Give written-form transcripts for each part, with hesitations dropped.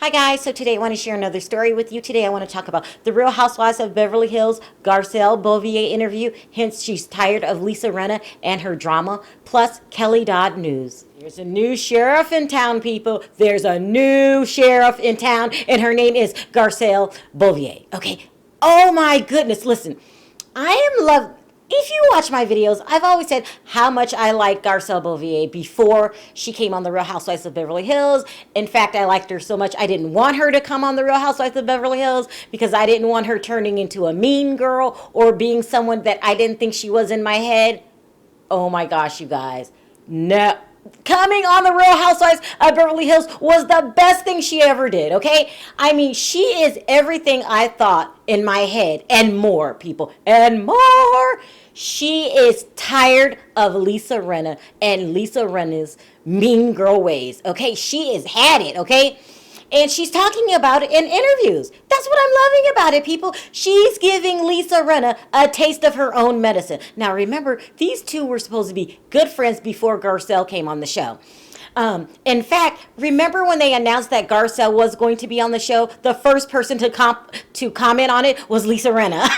Hi guys, so today I want to share another story with you. Today I want to talk about the Real Housewives of Beverly Hills Garcelle Beauvais interview. Hence, she's tired of Lisa Rinna and her drama, plus Kelly Dodd news. There's a new sheriff in town, people. There's a new sheriff in town, and her name is Garcelle Beauvais. Okay. Oh my goodness, listen. I am love. If you watch my videos, I've always said how much I liked Garcelle Beauvais before she came on The Real Housewives of Beverly Hills. In fact, I liked her so much I didn't want her to come on The Real Housewives of Beverly Hills because I didn't want her turning into a mean girl or being someone that I didn't think she was in my head. Oh my gosh, you guys. No. Coming on The Real Housewives of Beverly Hills was the best thing she ever did, okay? I mean, she is everything I thought in my head and more, people, and more. She is tired of Lisa Rinna and Lisa Rinna's mean girl ways, okay? She has had it, okay? And she's talking about it in interviews. That's what I'm loving about it, people. She's giving Lisa Rinna a taste of her own medicine. Now, remember, these two were supposed to be good friends before Garcelle came on the show. In fact, remember when they announced that Garcelle was going to be on the show? The first person to comment on it was Lisa Rinna.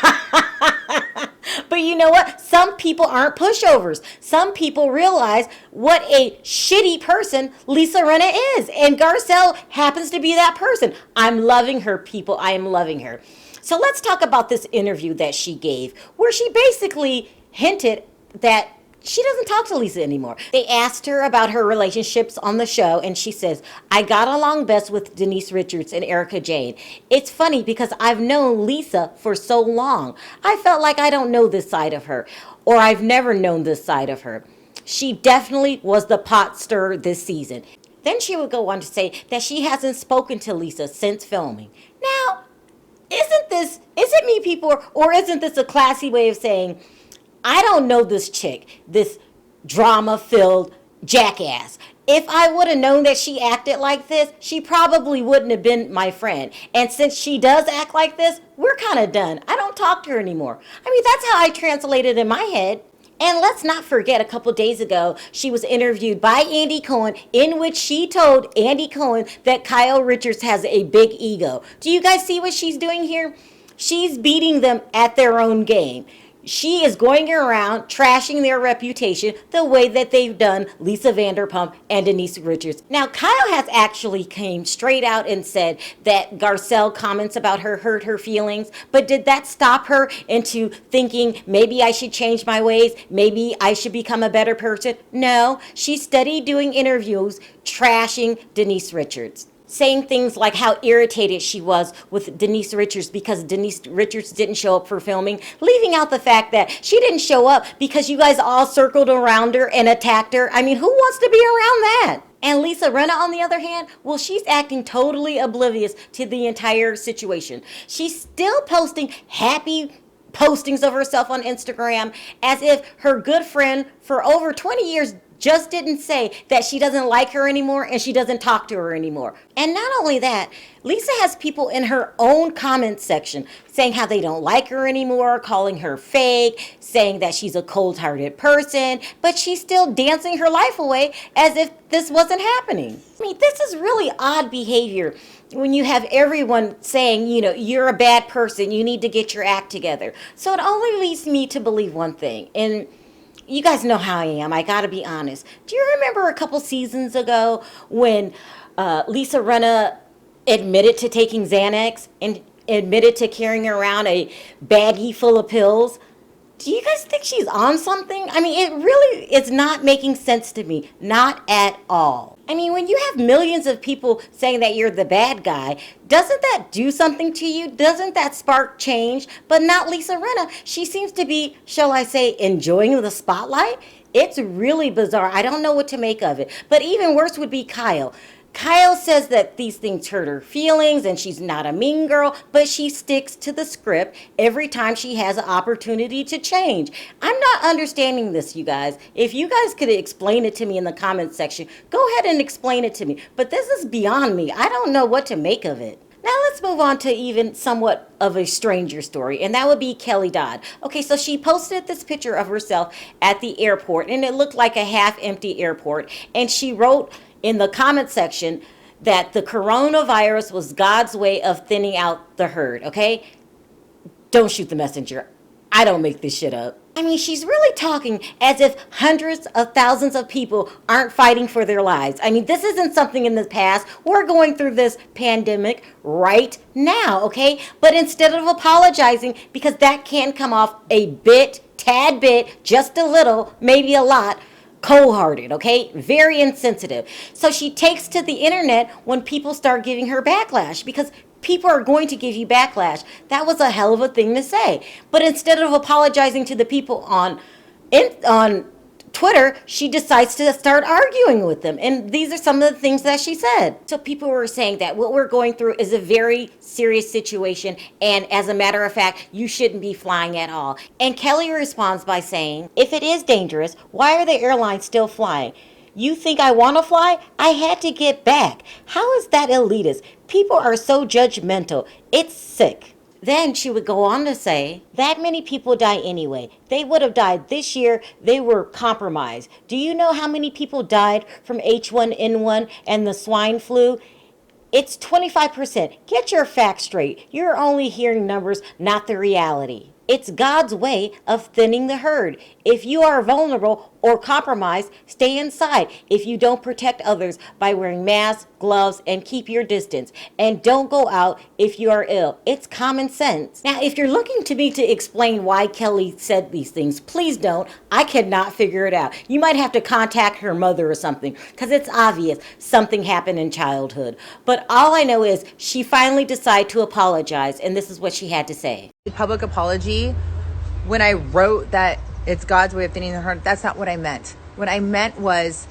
But you know what? Some people aren't pushovers. Some people realize what a shitty person Lisa Rinna is. And Garcelle happens to be that person. I'm loving her, people. I am loving her. So let's talk about this interview that she gave, where she basically hinted that she doesn't talk to Lisa anymore. They asked her about her relationships on the show, and she says, I got along best with Denise Richards and Erica Jane. It's funny because I've known Lisa for so long. I felt like I don't know this side of her, or I've never known this side of her. She definitely was the pot stirrer this season. Then she would go on to say that she hasn't spoken to Lisa since filming. Now, is it me, people, or isn't this a classy way of saying, I don't know this chick, this drama-filled jackass. If I would have known that she acted like this, she probably wouldn't have been my friend. And since she does act like this, we're kind of done. I don't talk to her anymore. I mean, that's how I translate it in my head. And let's not forget, a couple days ago, she was interviewed by Andy Cohen, in which she told Andy Cohen that Kyle Richards has a big ego. Do you guys see what she's doing here? She's beating them at their own game. She is going around trashing their reputation the way that they've done Lisa Vanderpump and Denise Richards. Now, Kyle has actually came straight out and said that Garcelle comments about her hurt her feelings, but did that stop her into thinking maybe I should change my ways, maybe I should become a better person? No, she studied doing interviews trashing Denise Richards, saying things like how irritated she was with Denise Richards because Denise Richards didn't show up for filming, leaving out the fact that she didn't show up because you guys all circled around her and attacked her. I mean, who wants to be around that? And Lisa Rinna, on the other hand, well, she's acting totally oblivious to the entire situation. She's still posting happy postings of herself on Instagram as if her good friend for over 20 years just didn't say that she doesn't like her anymore and she doesn't talk to her anymore. And not only that, Lisa has people in her own comment section saying how they don't like her anymore, calling her fake, saying that she's a cold-hearted person, but she's still dancing her life away as if this wasn't happening. I mean, this is really odd behavior when you have everyone saying, you know, you're a bad person, you need to get your act together. So it only leads me to believe one thing, and you guys know how I am. I gotta be honest. Do you remember a couple seasons ago when Lisa Rinna admitted to taking Xanax and admitted to carrying around a baggie full of pills? Do you guys think she's on something? I mean, it really is not making sense to me. Not at all. I mean, when you have millions of people saying that you're the bad guy, doesn't that do something to you? Doesn't that spark change? But not Lisa Rinna. She seems to be, shall I say, enjoying the spotlight. It's really bizarre. I don't know what to make of it. But even worse would be Kyle. Kyle says that these things hurt her feelings and she's not a mean girl, but she sticks to the script every time she has an opportunity to change. I'm not understanding this, you guys. If you guys could explain it to me in the comments section, go ahead and explain it to me. But this is beyond me. I don't know what to make of it. Now let's move on to even somewhat of a stranger story, and that would be Kelly Dodd. Okay, so she posted this picture of herself at the airport, and it looked like a half-empty airport, and she wrote in the comment section that the coronavirus was God's way of thinning out the herd, okay? Don't shoot the messenger. I don't make this shit up. I mean, she's really talking as if hundreds of thousands of people aren't fighting for their lives. I mean, this isn't something in the past. We're going through this pandemic right now, okay? But instead of apologizing, because that can come off a tad bit, just a little, maybe a lot, cold-hearted, okay? Very insensitive. So she takes to the internet when people start giving her backlash, because people are going to give you backlash. That was a hell of a thing to say. But instead of apologizing to the people on Twitter, she decides to start arguing with them. And these are some of the things that she said. So people were saying that what we're going through is a very serious situation. And as a matter of fact, you shouldn't be flying at all. And Kelly responds by saying, if it is dangerous, why are the airlines still flying? You think I want to fly? I had to get back. How is that elitist? People are so judgmental. It's sick. Then she would go on to say, that many people die anyway. They would have died this year. They were compromised. Do you know how many people died from H1N1 and the swine flu? It's 25%. Get your facts straight. You're only hearing numbers, not the reality. It's God's way of thinning the herd. If you are vulnerable or compromised, stay inside if you don't protect others by wearing masks, gloves, and keep your distance. And don't go out if you are ill. It's common sense. Now, if you're looking to me to explain why Kelly said these things, please don't. I cannot figure it out. You might have to contact her mother or something, because it's obvious something happened in childhood. But all I know is she finally decided to apologize, and this is what she had to say. Public apology, when I wrote that it's God's way of thinning the herd, that's not what I meant. What I meant was,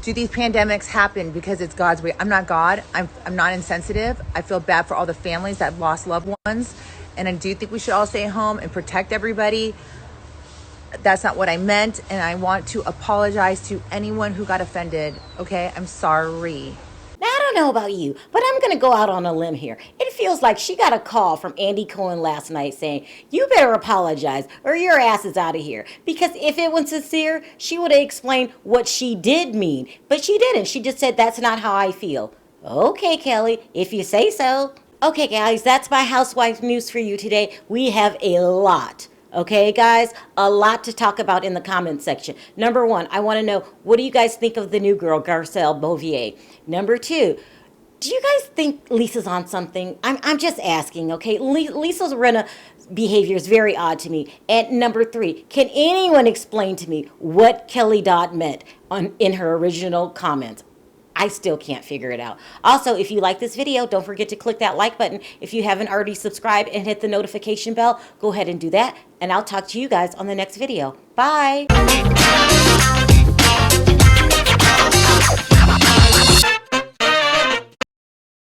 do these pandemics happen because it's God's way? I'm not God. I'm not insensitive. I feel bad for all the families that lost loved ones. And I do think we should all stay home and protect everybody. That's not what I meant. And I want to apologize to anyone who got offended. Okay? I'm sorry. Now, I don't know about you, but I'm going to go out on a limb here. It feels like she got a call from Andy Cohen last night saying, you better apologize or your ass is out of here. Because if it was sincere, she would have explained what she did mean. But she didn't. She just said, that's not how I feel. Okay, Kelly, if you say so. Okay, guys, that's my housewife news for you today. We have a lot. Okay, guys, a lot to talk about in the comments section. Number one, I want to know, what do you guys think of the new girl, Garcelle Beauvais? Number two, do you guys think Lisa's on something? I'm just asking, okay? Lisa Rinna's behavior is very odd to me. And number three, can anyone explain to me what Kelly Dodd meant in her original comments? I still can't figure it out. Also, if you like this video, don't forget to click that like button. If you haven't already subscribed and hit the notification bell, go ahead and do that. And I'll talk to you guys on the next video. Bye.